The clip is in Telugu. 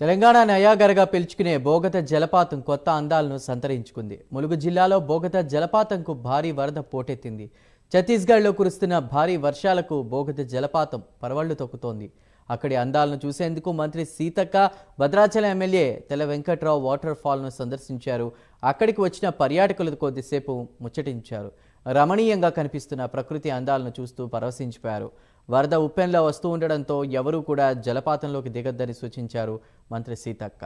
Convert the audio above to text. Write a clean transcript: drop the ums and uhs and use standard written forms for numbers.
తెలంగాణ నయాగరగా పిలుచుకునే బోగత జలపాతం కొత్త అందాలను సంతరించుకుంది. ములుగు జిల్లాలో బోగత జలపాతంకు భారీ వరద పోటెత్తింది. ఛత్తీస్గఢ్లో కురుస్తున్న భారీ వర్షాలకు బోగత జలపాతం పరవళ్లు తొక్కుతోంది. అక్కడి అందాలను చూసేందుకు మంత్రి సీతక్క, భద్రాచలం ఎమ్మెల్యే తెల వెంకట్రావు వాటర్ ఫాల్ను సందర్శించారు. అక్కడికి వచ్చిన పర్యాటకులు కొద్దిసేపు ముచ్చటించారు. రమణీయంగా కనిపిస్తున్న ప్రకృతి అందాలను చూస్తూ పరవశించిపోయారు. వరద ఉప్పెన్లా వస్తూ ఉండడంతో ఎవరూ కూడా జలపాతంలోకి దిగొద్దని సూచించారు మంత్రి సీతక్క.